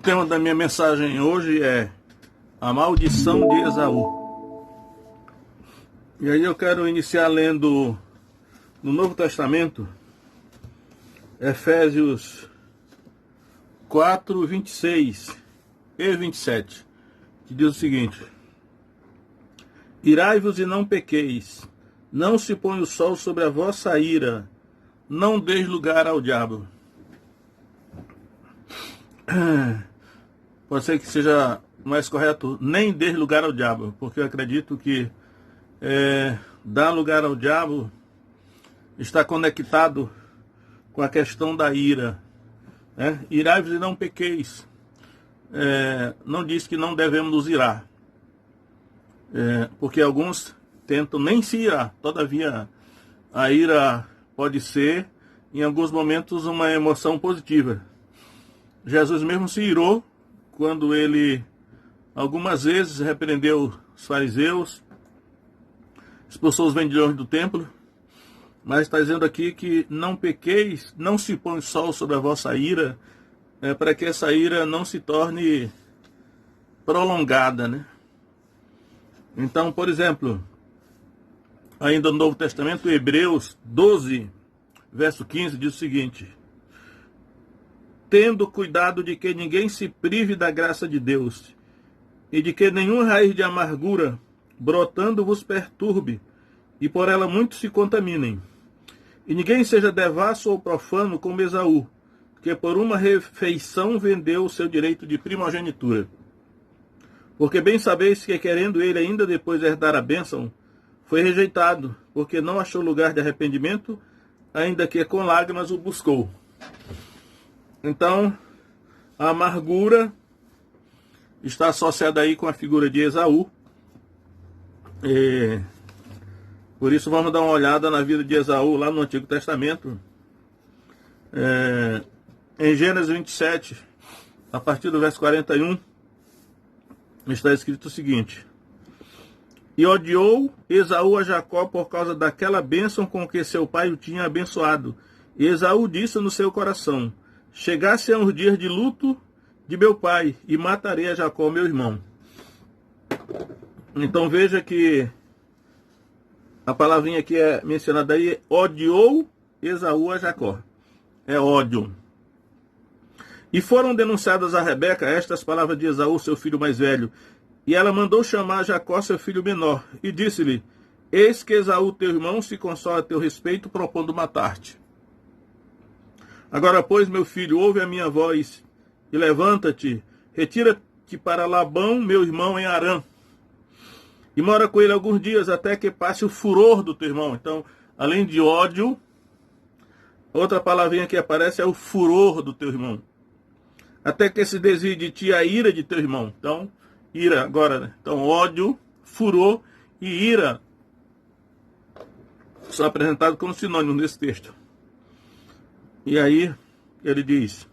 tema da minha mensagem hoje é a maldição de Esaú. E aí eu quero iniciar lendo no Novo Testamento, Efésios 4, 26 e 27, que diz o seguinte: Irai-vos e não pequeis, não se põe o sol sobre a vossa ira, não deis lugar ao diabo. Pode ser que seja mais correto, nem deis lugar ao diabo, porque eu acredito que dar lugar ao diabo está conectado com a questão da ira. Irai-vos e não pequeis. Não diz que não devemos nos irar, porque alguns tentam nem se irar. Todavia, a ira pode ser, em alguns momentos, uma emoção positiva. Jesus mesmo se irou quando ele, algumas vezes, repreendeu os fariseus, expulsou os vendilhões do templo, mas está dizendo aqui que não pequeis, não se põe o sol sobre a vossa ira, para que essa ira não se torne prolongada, né? Então, por exemplo, ainda no Novo Testamento, Hebreus 12, verso 15, diz o seguinte: tendo cuidado de que ninguém se prive da graça de Deus, e de que nenhuma raiz de amargura brotando vos perturbe, e por ela muitos se contaminem. E ninguém seja devasso ou profano como Esaú, que por uma refeição vendeu o seu direito de primogenitura. Porque bem sabeis que, querendo ele ainda depois herdar a bênção, foi rejeitado, porque não achou lugar de arrependimento, ainda que com lágrimas o buscou. Então, a amargura está associada aí com a figura de Esaú. Por isso vamos dar uma olhada na vida de Esaú lá no Antigo Testamento. Em Gênesis 27, a partir do verso 41, está escrito o seguinte: E odiou Esaú a Jacó por causa daquela bênção com que seu pai o tinha abençoado. E Esaú disse no seu coração: chegasse a uns dias de luto de meu pai, e matarei a Jacó, meu irmão. Então veja que a palavrinha que é mencionada aí, odiou Esaú a Jacó. É ódio. E foram denunciadas a Rebeca estas palavras de Esaú, seu filho mais velho. E ela mandou chamar Jacó, seu filho menor, e disse-lhe: eis que Esaú, teu irmão, se consola a teu respeito, propondo matar-te. Agora, pois, meu filho, ouve a minha voz, e levanta-te, retira-te para Labão, meu irmão, em Harã, e mora com ele alguns dias, até que passe o furor do teu irmão. Então, além de ódio, outra palavrinha que aparece é o furor do teu irmão. Até que se desvie de ti a ira de teu irmão. Então, ira agora, né? Então, ódio, furor e ira são apresentados como sinônimos nesse texto. E aí, ele diz: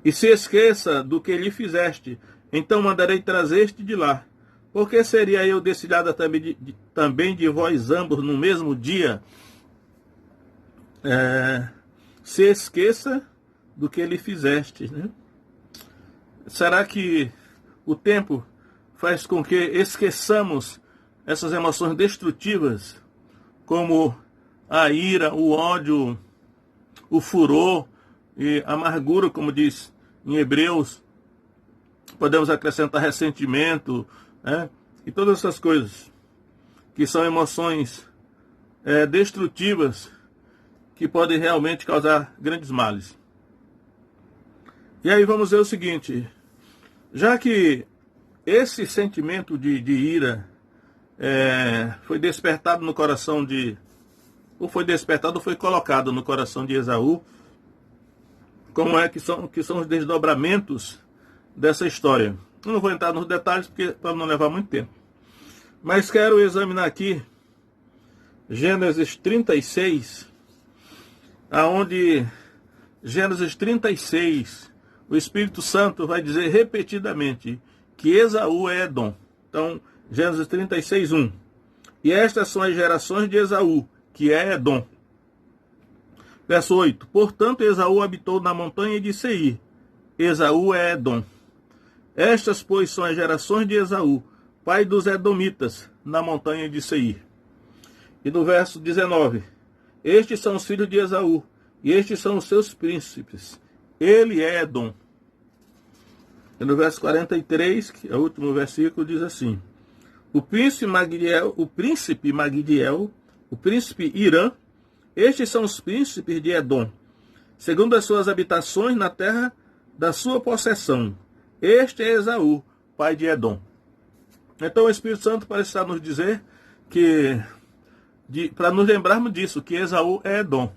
e se esqueça do que lhe fizeste, então mandarei trazer-te de lá. Porque seria eu destilhada também de vós ambos no mesmo dia? Se esqueça do que lhe fizeste, né? Será que o tempo faz com que esqueçamos essas emoções destrutivas, como a ira, o ódio, o furor e a amargura, como diz em Hebreus? Podemos acrescentar ressentimento, e todas essas coisas que são emoções destrutivas, que podem realmente causar grandes males. E aí vamos ver o seguinte: já que esse sentimento de ira foi despertado no coração ou foi colocado no coração de Esaú, como é que são os desdobramentos dessa história? Eu não vou entrar nos detalhes para não levar muito tempo, mas quero examinar aqui Gênesis 36, aonde Gênesis 36, o Espírito Santo vai dizer repetidamente que Esaú é Edom. Então, Gênesis 36, 1. E estas são as gerações de Esaú, que é Edom. Verso 8. Portanto, Esaú habitou na montanha de Seir, Esaú é Edom. Estas, pois, são as gerações de Esaú, pai dos Edomitas, na montanha de Seir. E no verso 19, estes são os filhos de Esaú, e estes são os seus príncipes. Ele é Edom. E no verso 43, que é o último versículo, diz assim: o príncipe Magdiel, o príncipe Irã, estes são os príncipes de Edom, segundo as suas habitações na terra da sua possessão. Este é Esaú, pai de Edom. Então o Espírito Santo parece estar nos dizer que, para nos lembrarmos disso, que Esaú é Edom.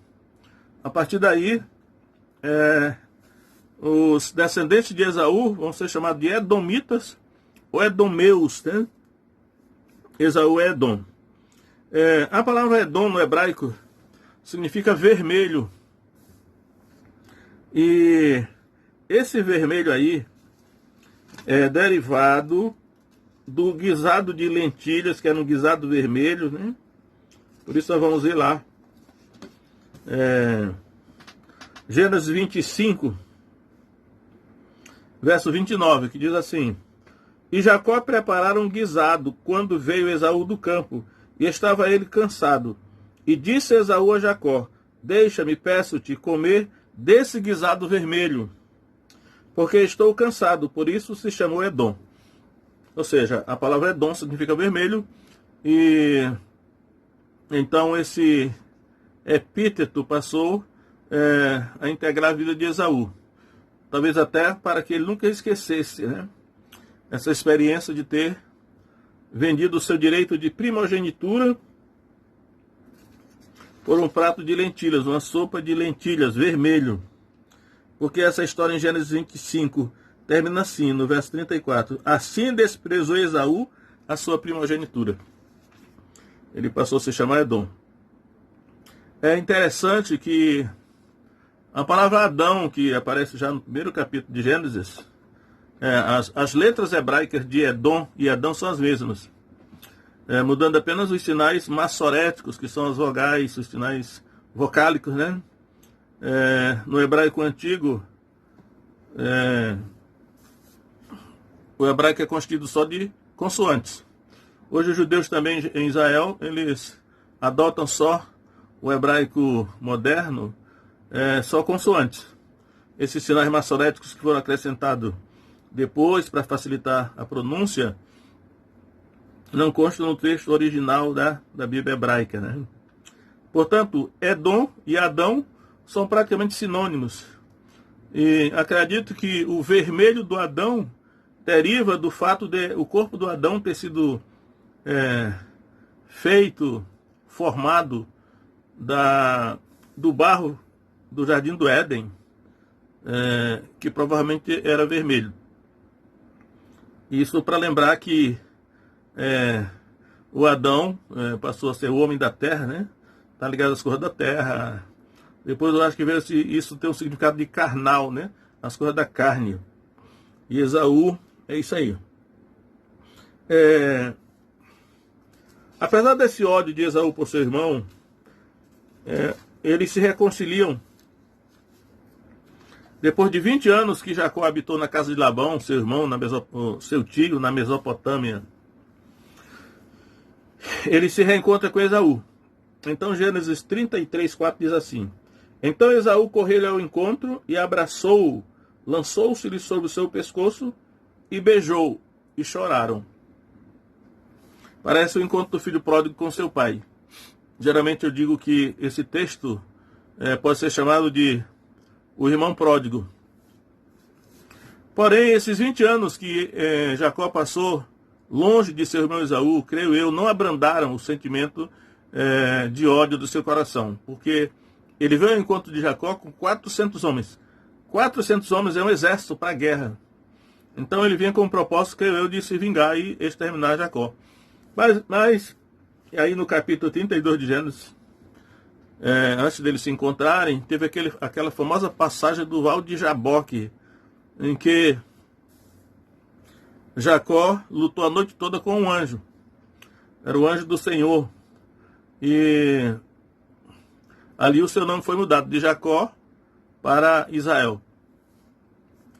A partir daí, os descendentes de Esaú vão ser chamados de Edomitas ou Edomeus, né? Esaú é Edom. A palavra Edom no hebraico significa vermelho. E esse vermelho aí é derivado do guisado de lentilhas, que era um guisado vermelho, né? Por isso nós vamos ver lá. Gênesis 25, verso 29, que diz assim: e Jacó preparara um guisado quando veio Esaú do campo, e estava ele cansado. E disse Esaú a Jacó: deixa-me, peço-te, comer desse guisado vermelho, porque estou cansado. Por isso se chamou Edom. Ou seja, a palavra Edom significa vermelho, e então esse epíteto passou a integrar a vida de Esaú. Talvez até para que ele nunca esquecesse, né, essa experiência de ter vendido o seu direito de primogenitura por um prato de lentilhas, uma sopa de lentilhas, vermelho. Porque essa história em Gênesis 25 termina assim, no verso 34. Assim desprezou Esaú a sua primogenitura. Ele passou a se chamar Edom. É interessante que a palavra Adão, que aparece já no primeiro capítulo de Gênesis, as letras hebraicas de Edom e Adão são as mesmas, mudando apenas os sinais massoréticos, que são as vogais, os sinais vocálicos, né? No hebraico antigo, o hebraico é constituído só de consoantes. Hoje os judeus também em Israel, eles adotam só o hebraico moderno, só consoantes. Esses sinais massoréticos que foram acrescentados depois para facilitar a pronúncia não constam no texto original da Bíblia hebraica, né? Portanto, Edom e Adão são praticamente sinônimos. E acredito que o vermelho do Adão deriva do fato de o corpo do Adão ter sido formado do barro do Jardim do Éden, que provavelmente era vermelho. Isso para lembrar que o Adão passou a ser o homem da terra, né? Está ligado às coisas da terra. Depois eu acho que isso tem um significado de carnal, né? As coisas da carne. E Esaú é isso aí. Apesar desse ódio de Esaú por seu irmão, eles se reconciliam. Depois de 20 anos que Jacó habitou na casa de Labão, seu irmão, seu tio, na Mesopotâmia, ele se reencontra com Esaú. Então Gênesis 33, 4 diz assim: então Esaú correu-lhe ao encontro e abraçou-o, lançou-se-lhe sobre o seu pescoço e beijou, e choraram. Parece o encontro do filho pródigo com seu pai. Geralmente eu digo que esse texto pode ser chamado de o irmão pródigo. Porém, esses 20 anos que Jacó passou longe de seu irmão Esaú, creio eu, não abrandaram o sentimento de ódio do seu coração. Porque ele veio ao encontro de Jacó com 400 homens. 400 homens é um exército para a guerra. Então ele vinha com o propósito, creio eu, de se vingar e exterminar Jacó. Mas aí no capítulo 32 de Gênesis, antes deles se encontrarem, teve aquela famosa passagem do Val de Jaboque, em que Jacó lutou a noite toda com um anjo. Era o anjo do Senhor. E ali o seu nome foi mudado de Jacó para Israel.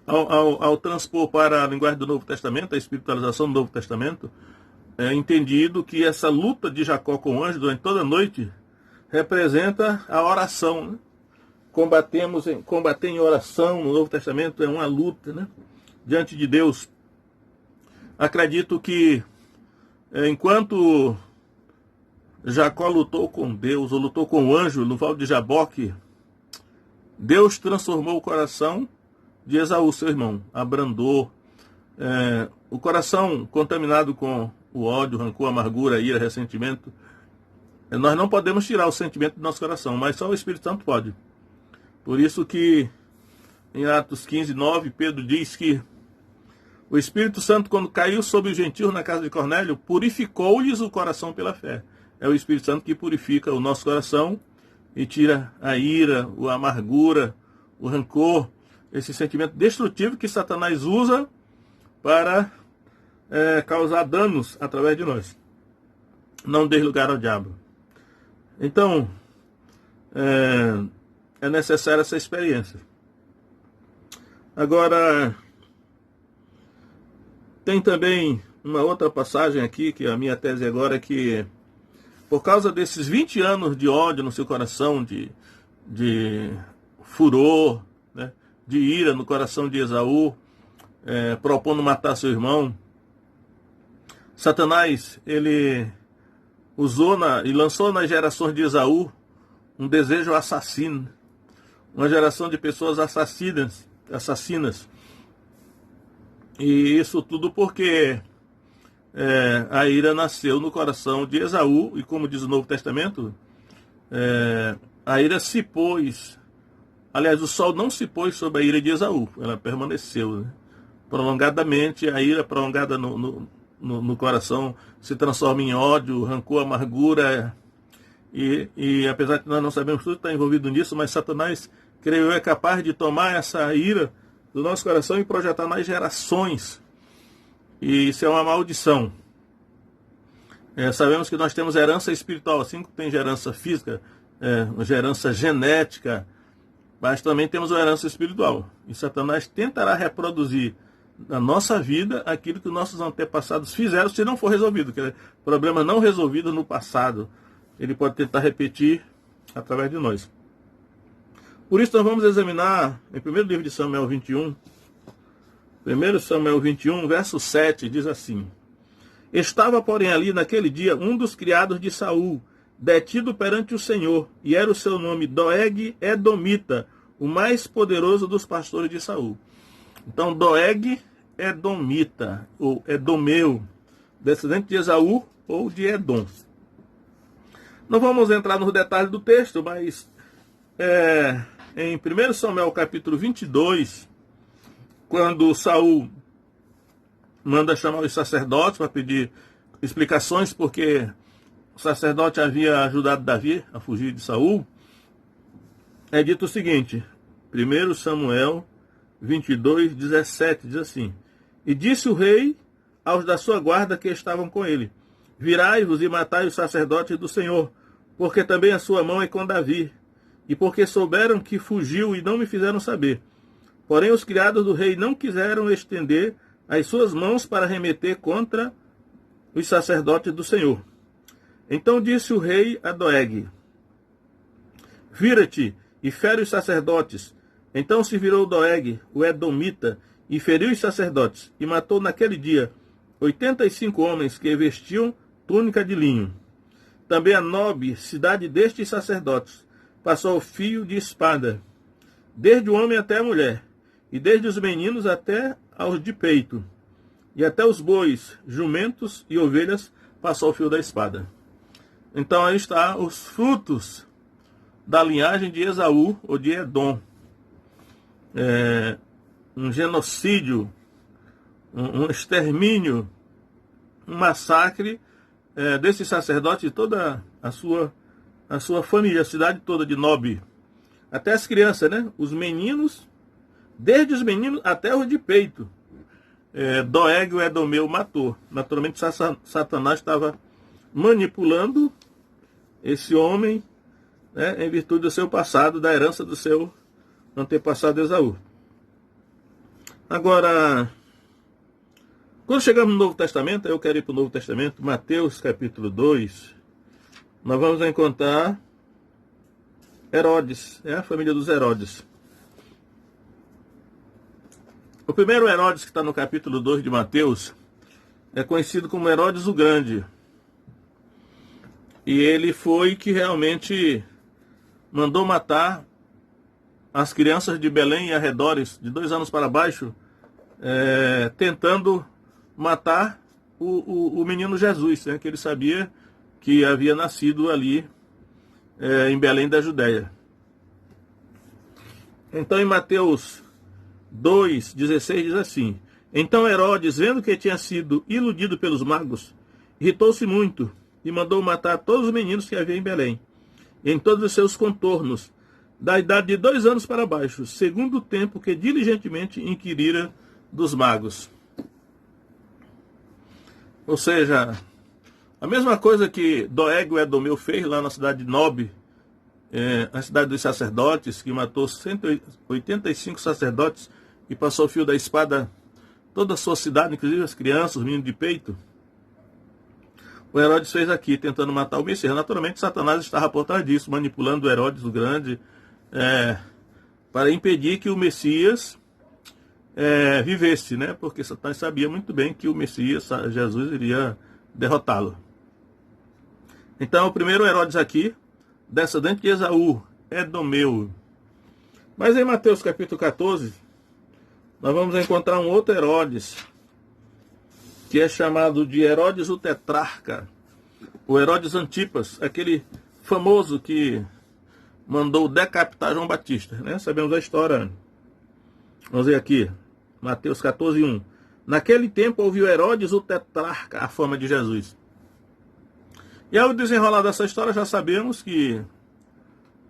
ao transpor para a linguagem do Novo Testamento, a espiritualização do Novo Testamento, é entendido que essa luta de Jacó com o anjo durante toda a noite representa a oração, né? Combater em oração no Novo Testamento é uma luta, né? Diante de Deus. Acredito que enquanto Jacó lutou com Deus, ou lutou com o anjo no Vale de Jaboque, Deus transformou o coração de Esaú, seu irmão, abrandou. O coração contaminado com o ódio, rancor, amargura, ira, ressentimento. Nós não podemos tirar o sentimento do nosso coração, mas só o Espírito Santo pode. Por isso que em Atos 15, 9, Pedro diz que o Espírito Santo, quando caiu sobre os gentios na casa de Cornélio, purificou-lhes o coração pela fé. É o Espírito Santo que purifica o nosso coração e tira a ira, a amargura, o rancor, esse sentimento destrutivo que Satanás usa para causar danos através de nós. Não dê lugar ao diabo. Então, é necessária essa experiência. Agora, tem também uma outra passagem aqui, que a minha tese agora é que, por causa desses 20 anos de ódio no seu coração, de furor, né, de ira no coração de Esaú, propondo matar seu irmão, Satanás, ele usou e lançou nas gerações de Esaú um desejo assassino, uma geração de pessoas assassinas. E isso tudo porque a ira nasceu no coração de Esaú, e como diz o Novo Testamento, a ira se pôs, aliás, o sol não se pôs sobre a ira de Esaú, ela permaneceu, né? Prolongadamente, a ira prolongada no coração se transforma em ódio, rancor, amargura, e apesar de nós não sabemos tudo que está envolvido nisso, mas Satanás, creio eu, é capaz de tomar essa ira do nosso coração e projetar nas gerações. E isso é uma maldição. Sabemos que nós temos herança espiritual, assim como tem herança física, herança genética, mas também temos uma herança espiritual. E Satanás tentará reproduzir na nossa vida aquilo que os nossos antepassados fizeram, se não for resolvido, que é problema não resolvido no passado. Ele pode tentar repetir através de nós. Por isso nós vamos examinar em 1º livro de Samuel 21, 1 Samuel 21, verso 7, diz assim: Estava, porém, ali naquele dia um dos criados de Saul, detido perante o Senhor, e era o seu nome Doeg Edomita, o mais poderoso dos pastores de Saul. Então, Doeg Edomita, ou Edomeu, descendente de Esaú ou de Edom. Não vamos entrar nos detalhes do texto, mas em 1 Samuel capítulo 22, quando Saul manda chamar os sacerdotes para pedir explicações, porque o sacerdote havia ajudado Davi a fugir de Saul, é dito o seguinte, 1 Samuel 22, 17, diz assim: E disse o rei aos da sua guarda que estavam com ele: Virai-vos e matai os sacerdotes do Senhor, porque também a sua mão é com Davi, e porque souberam que fugiu e não me fizeram saber. Porém os criados do rei não quiseram estender as suas mãos para remeter contra os sacerdotes do Senhor. Então disse o rei a Doeg: Vira-te e fere os sacerdotes. Então se virou Doeg, o Edomita, e feriu os sacerdotes, e matou naquele dia 85 homens que vestiam túnica de linho. Também a Nobe, cidade destes sacerdotes, passou fio de espada, desde o homem até a mulher, e desde os meninos até aos de peito, e até os bois, jumentos e ovelhas passou o fio da espada. Então aí está os frutos da linhagem de Esaú ou de Edom. Um genocídio, um extermínio, um massacre desses sacerdotes de toda a sua família, a cidade toda de Nob. Até as crianças, né? Os meninos, desde os meninos até os de peito. Doeg, o Edomeu, matou. Naturalmente, Satanás estava manipulando esse homem, né, em virtude do seu passado, da herança do seu antepassado Esaú. Agora, quando chegamos no Novo Testamento, eu quero ir para o Novo Testamento, Mateus capítulo 2, nós vamos encontrar Herodes, a família dos Herodes. O primeiro Herodes que está no capítulo 2 de Mateus é conhecido como Herodes o Grande. E ele foi que realmente mandou matar as crianças de Belém e arredores, de 2 anos para baixo, tentando matar o menino Jesus, que ele sabia que havia nascido ali em Belém da Judéia. Então em Mateus 2,16 diz assim: Então Herodes, vendo que tinha sido iludido pelos magos, irritou-se muito e mandou matar todos os meninos que havia em Belém, em todos os seus contornos, da idade de 2 anos para baixo, segundo o tempo que diligentemente inquirira dos magos. Ou seja, a mesma coisa que Doeg o Edomeu fez lá na cidade de Nob, a cidade dos sacerdotes, que matou 185 sacerdotes e passou o fio da espada toda a sua cidade, inclusive as crianças, os meninos de peito. O Herodes fez aqui, tentando matar o Messias. Naturalmente, Satanás estava por trás disso, manipulando o Herodes o Grande, para impedir que o Messias vivesse, porque Satanás sabia muito bem que o Messias, Jesus, iria derrotá-lo. Então, o primeiro Herodes aqui, descendente de Esaú, Edomeu. Mas em Mateus capítulo 14, nós vamos encontrar um outro Herodes, que é chamado de Herodes o Tetrarca, o Herodes Antipas, aquele famoso que mandou decapitar João Batista, Sabemos a história. Vamos ver aqui, Mateus 14, 1. Naquele tempo ouviu Herodes o Tetrarca a fama de Jesus. E ao desenrolar dessa história já sabemos que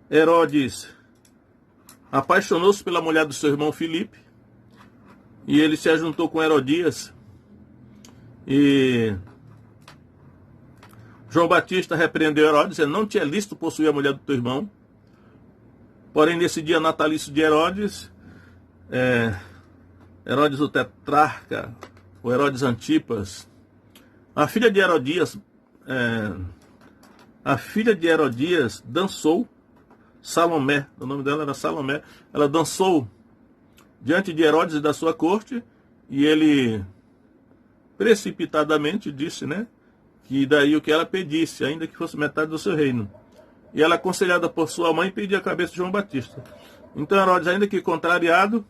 Herodes apaixonou-se pela mulher do seu irmão Filipe, e ele se ajuntou com Herodias, e João Batista repreendeu Herodes, ele não tinha lícito possuir a mulher do teu irmão. Porém, nesse dia natalício de Herodes, Herodes o Tetrarca, o Herodes Antipas, a filha de Herodias dançou, Salomé, o nome dela era Salomé, ela dançou diante de Herodes e da sua corte, e ele precipitadamente disse, que daí o que ela pedisse, ainda que fosse metade do seu reino. E ela, aconselhada por sua mãe, pedia a cabeça de João Batista. Então Herodes, ainda que contrariado,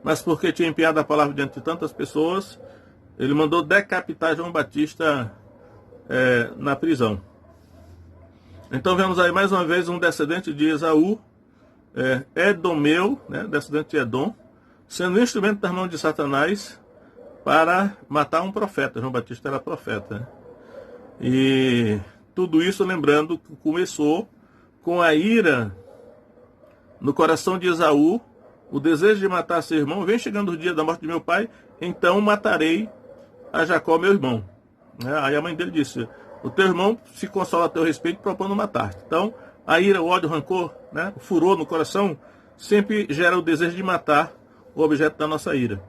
mas porque tinha empenhado a palavra diante de tantas pessoas, ele mandou decapitar João Batista na prisão. Então vemos aí mais uma vez um descendente de Esaú, Edomeu, descendente de Edom, sendo instrumento das mãos de Satanás para matar um profeta. João Batista era profeta. E tudo isso, lembrando, que começou com a ira no coração de Esaú, o desejo de matar seu irmão. Vem chegando o dia da morte de meu pai, então matarei a Jacó, meu irmão. Aí a mãe dele disse: o teu irmão se consola a teu respeito, propondo matar-te. Então, a ira, o ódio, o rancor, o furor no coração, sempre gera o desejo de matar o objeto da nossa ira.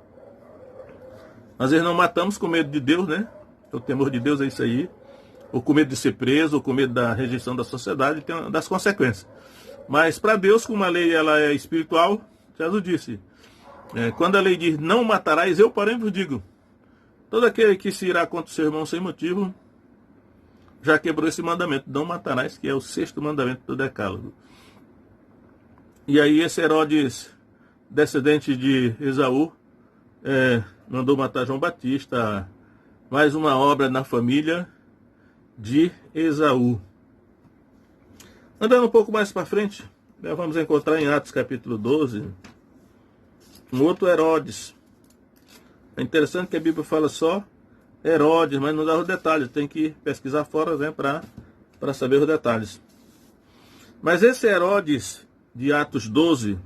Às vezes não matamos com medo de Deus, O temor de Deus é isso aí. Ou com medo de ser preso, ou com medo da rejeição da sociedade, das consequências. Mas para Deus, como a lei ela é espiritual, Jesus disse, quando a lei diz não matarás, eu porém vos digo, todo aquele que se irá contra o seu irmão sem motivo, já quebrou esse mandamento, não matarás, que é o 6º mandamento do Decálogo. E aí esse Herodes, descendente de Esaú, mandou matar João Batista, mais uma obra na família de Esaú. Andando um pouco mais para frente, vamos encontrar em Atos capítulo 12, um outro Herodes. É interessante que a Bíblia fala só Herodes, mas não dá os detalhes, tem que pesquisar fora para saber os detalhes. Mas esse Herodes de Atos 12,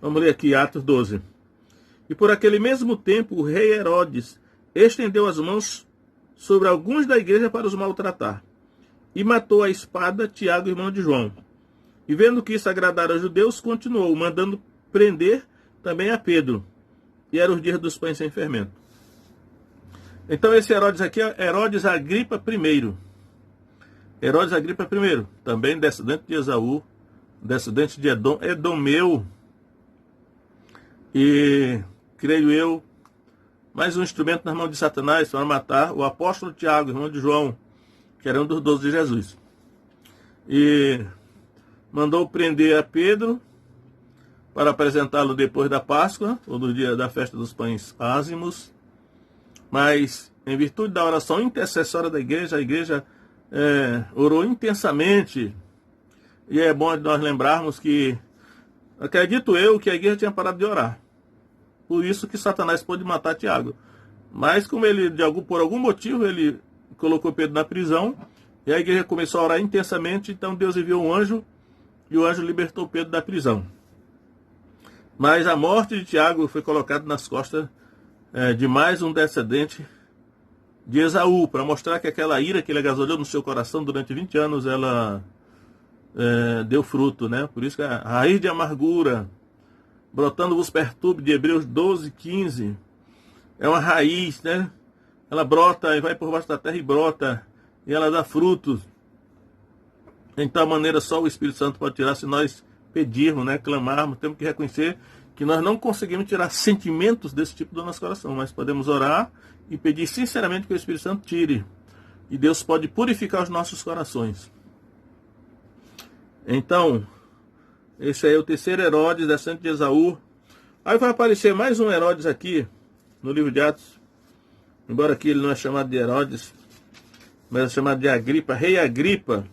vamos ler aqui Atos 12. E por aquele mesmo tempo o rei Herodes estendeu as mãos sobre alguns da igreja para os maltratar, e matou a espada Tiago, irmão de João. E vendo que isso agradara aos judeus, continuou, mandando prender também a Pedro. e eram os dias dos pães sem fermento. Então esse Herodes aqui é Herodes Agripa I. Herodes Agripa I, também descendente de Esaú, descendente de Edom, Edomeu, e, creio eu, mais um instrumento nas mãos de Satanás para matar o apóstolo Tiago, irmão de João, que era um dos 12 de Jesus. E mandou prender a Pedro para apresentá-lo depois da Páscoa, ou do dia da festa dos pães ázimos. Mas, em virtude da oração intercessória da igreja, a igreja orou intensamente. E é bom nós lembrarmos que, acredito eu, que a igreja tinha parado de orar. Por isso que Satanás pôde matar Tiago. Mas como ele, por algum motivo, ele colocou Pedro na prisão, e a igreja começou a orar intensamente, então Deus enviou um anjo, e o anjo libertou Pedro da prisão. Mas a morte de Tiago foi colocada nas costas de mais um descendente de Esaú, para mostrar que aquela ira que ele agasalhou no seu coração durante 20 anos, ela deu fruto, né? Por isso que a raiz de amargura, brotando vos perturbe, de Hebreus 12, 15, é uma raiz, né? Ela brota e vai por baixo da terra e brota, e ela dá frutos. Em tal maneira só o Espírito Santo pode tirar se nós pedirmos, né? Clamarmos. Temos que reconhecer que nós não conseguimos tirar sentimentos desse tipo do nosso coração, mas podemos orar e pedir sinceramente que o Espírito Santo tire. E Deus pode purificar os nossos corações. Então, esse aí é o terceiro Herodes, descendente de Esaú. Aí vai aparecer mais um Herodes aqui, no livro de Atos. Embora aqui ele não é chamado de Herodes, mas é chamado de Agripa, rei Agripa.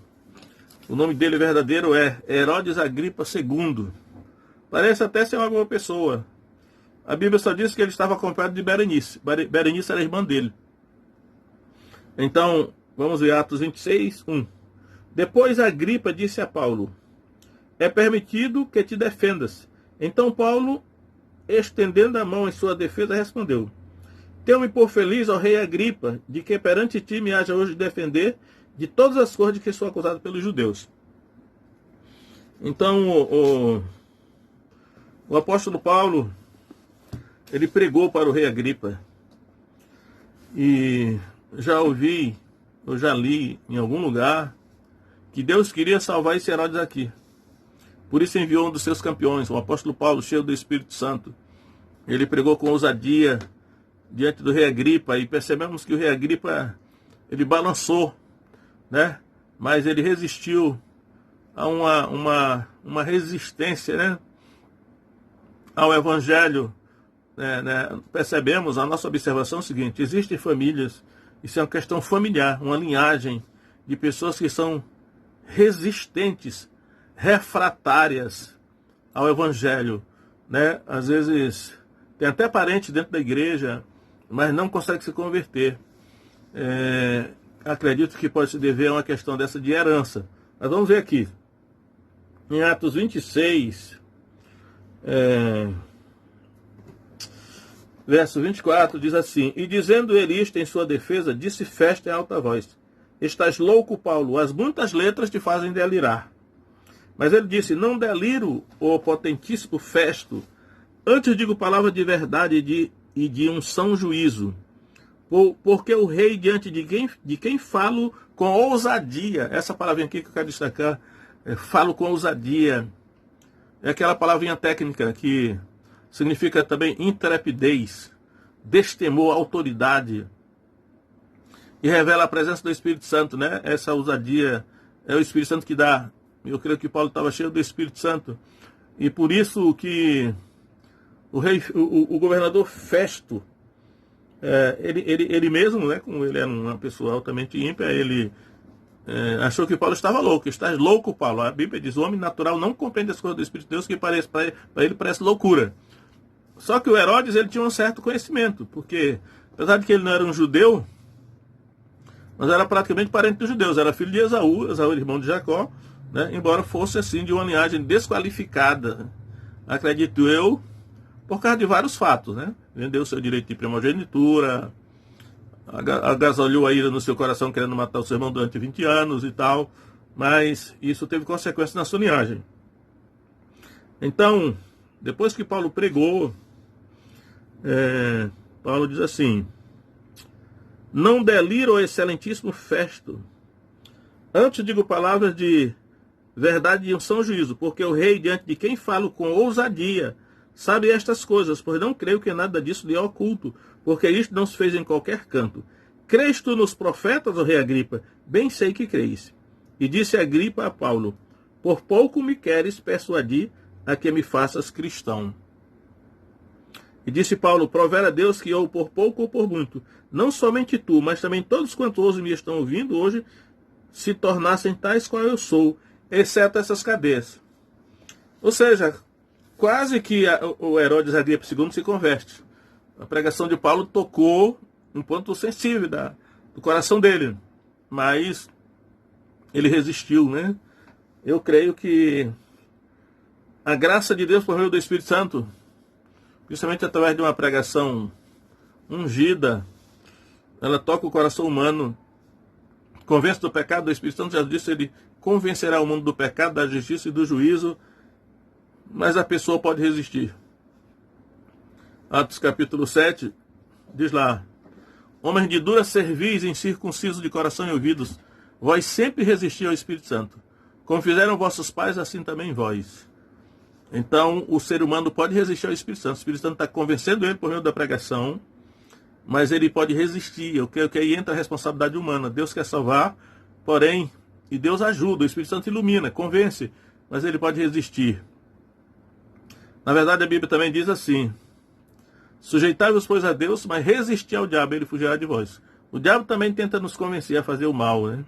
O nome dele verdadeiro é Herodes Agripa II. Parece até ser uma boa pessoa. A Bíblia só diz que ele estava acompanhado de Berenice. Berenice era a irmã dele. Então, vamos ver Atos 26, 1. Depois Agripa disse a Paulo: é permitido que te defendas. Então Paulo, estendendo a mão em sua defesa, respondeu: tenho-me por feliz, ó rei Agripa, de que perante ti me haja hoje defender de todas as coisas de que sou acusado pelos judeus. Então o apóstolo Paulo, ele pregou para o rei Agripa. E já ouvi, eu já li em algum lugar, que Deus queria salvar esse Herodes aqui. Por isso enviou um dos seus campeões, o apóstolo Paulo, cheio do Espírito Santo. Ele pregou com ousadia diante do rei Agripa, e percebemos que o rei Agripa, ele balançou, né? Mas ele resistiu a uma resistência, né? Ao evangelho. Percebemos, a nossa observação é o seguinte: existem famílias, isso é uma questão familiar, uma linhagem de pessoas que são resistentes, refratárias ao evangelho, né? Às vezes tem até parente dentro da igreja, mas não consegue se converter. Acredito que pode se dever a uma questão dessa de herança. Mas vamos ver aqui. Em Atos 26, verso 24, diz assim: e dizendo ele isto em sua defesa, disse Festo em alta voz: estás louco, Paulo, as muitas letras te fazem delirar. Mas ele disse: não deliro, ó potentíssimo Festo, antes digo palavra de verdade e de um são juízo. Porque o rei, diante de quem falo com ousadia, essa palavrinha aqui que eu quero destacar, falo com ousadia, é aquela palavrinha técnica que significa também intrepidez, destemor, autoridade, e revela a presença do Espírito Santo, né? Essa ousadia é o Espírito Santo que dá. Eu creio que Paulo estava cheio do Espírito Santo, e por isso que o governador Festo, ele mesmo, né, como ele era uma pessoa altamente ímpia, ele achou que Paulo estava louco. Estás louco, Paulo. A Bíblia diz: o homem natural não compreende as coisas do Espírito de Deus, que para ele parece loucura. Só que o Herodes, ele tinha um certo conhecimento, porque apesar de que ele não era um judeu, mas era praticamente parente dos judeus, era filho de Esaú, irmão de Jacó, né, embora fosse assim de uma linhagem desqualificada, acredito eu, por causa de vários fatos, né? Vendeu seu direito de primogenitura, agasalhou a ira no seu coração querendo matar o seu irmão durante 20 anos e tal, mas isso teve consequências na sua linhagem. Então, depois que Paulo pregou, Paulo diz assim: não delira o excelentíssimo Festo. Antes digo palavras de verdade e um são juízo, porque o rei, diante de quem falo com ousadia, sabe estas coisas, pois não creio que nada disso lhe é oculto, porque isto não se fez em qualquer canto. Crês tu nos profetas, ó rei Agripa? Bem sei que crês. E disse Agripa a Paulo: por pouco me queres persuadir a que me faças cristão. E disse Paulo: provera a Deus que ou por pouco ou por muito, não somente tu, mas também todos quantos hoje me estão ouvindo hoje, se tornassem tais qual eu sou, exceto essas cadeias. Ou seja, quase que o Herodes Agripa II se converte. A pregação de Paulo tocou um ponto sensível do coração dele, mas ele resistiu, né? Eu creio que a graça de Deus por meio do Espírito Santo, principalmente através de uma pregação ungida, ela toca o coração humano, convence do pecado. O Espírito Santo já disse, ele convencerá o mundo do pecado, da justiça e do juízo, mas a pessoa pode resistir. Atos capítulo 7, diz lá: homens de dura cerviz, incircuncisos de coração e ouvidos, vós sempre resisti ao Espírito Santo. Como fizeram vossos pais, assim também vós. Então, o ser humano pode resistir ao Espírito Santo. O Espírito Santo está convencendo ele por meio da pregação, mas ele pode resistir. Eu creio que aí entra a responsabilidade humana. Deus quer salvar, porém, e Deus ajuda. O Espírito Santo ilumina, convence, mas ele pode resistir. Na verdade, a Bíblia também diz assim: sujeitai-vos, pois, a Deus, mas resisti ao diabo, ele fugirá de vós. O diabo também tenta nos convencer a fazer o mal, né?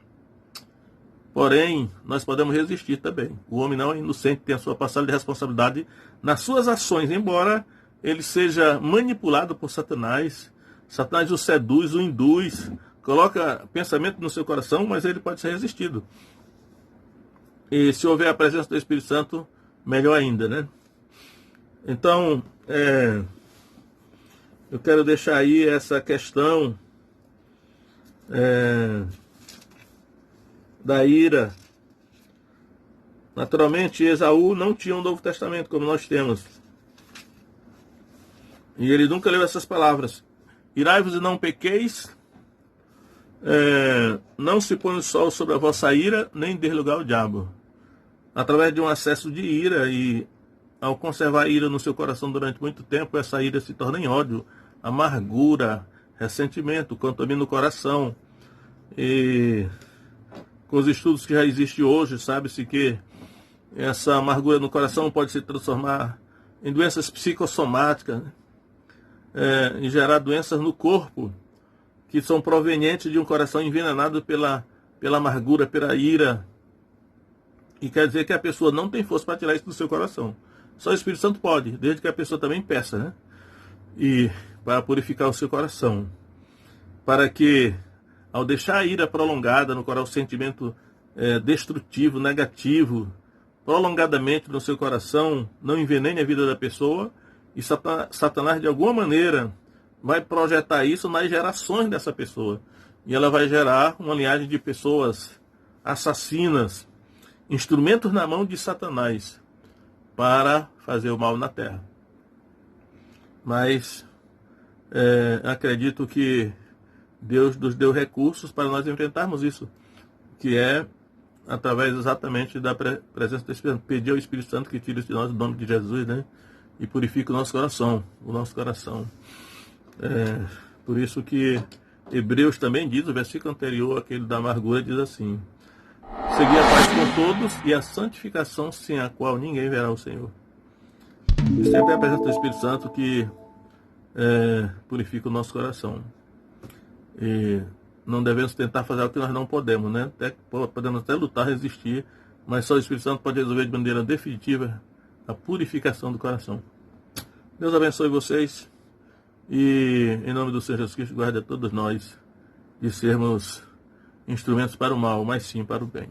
Porém, nós podemos resistir também. O homem não é inocente, tem a sua parcela de responsabilidade nas suas ações, embora ele seja manipulado por Satanás. Satanás o seduz, o induz, coloca pensamento no seu coração, mas ele pode ser resistido. E se houver a presença do Espírito Santo, melhor ainda, né? Então, eu quero deixar aí essa questão da ira. Naturalmente, Esaú não tinha um Novo Testamento como nós temos. E ele nunca leu essas palavras. Irai-vos e não pequeis, não se põe o sol sobre a vossa ira, nem dê lugar ao diabo. Através de um acesso de ira, e ao conservar a ira no seu coração durante muito tempo, essa ira se torna em ódio, amargura, ressentimento, contamina o coração. E com os estudos que já existem hoje, sabe-se que essa amargura no coração pode se transformar em doenças psicossomáticas, né? E gerar doenças no corpo que são provenientes de um coração envenenado pela amargura, pela ira. E quer dizer que a pessoa não tem força para tirar isso do seu coração. Só o Espírito Santo pode, desde que a pessoa também peça, né? E para purificar o seu coração, para que, ao deixar a ira prolongada no coração, o sentimento destrutivo, negativo, prolongadamente no seu coração, não envenene a vida da pessoa, e Satanás, de alguma maneira, vai projetar isso nas gerações dessa pessoa. E ela vai gerar uma linhagem de pessoas assassinas, instrumentos na mão de Satanás, para fazer o mal na terra. Mas acredito que Deus nos deu recursos para nós enfrentarmos isso, que é através exatamente da presença do Espírito Santo. Pedir ao Espírito Santo que tire de nós o nome de Jesus, né? E purifique o nosso coração. Por isso que Hebreus também diz, o versículo anterior, aquele da amargura, diz assim: segui a paz com todos e a santificação, sem a qual ninguém verá o Senhor. E sempre é a presença do Espírito Santo que purifica o nosso coração. E não devemos tentar fazer algo que nós não podemos, né? Podemos até lutar, resistir, mas só o Espírito Santo pode resolver de maneira definitiva a purificação do coração. Deus abençoe vocês e, em nome do Senhor Jesus Cristo, guarde a todos nós de sermos instrumentos para o mal, mas sim para o bem.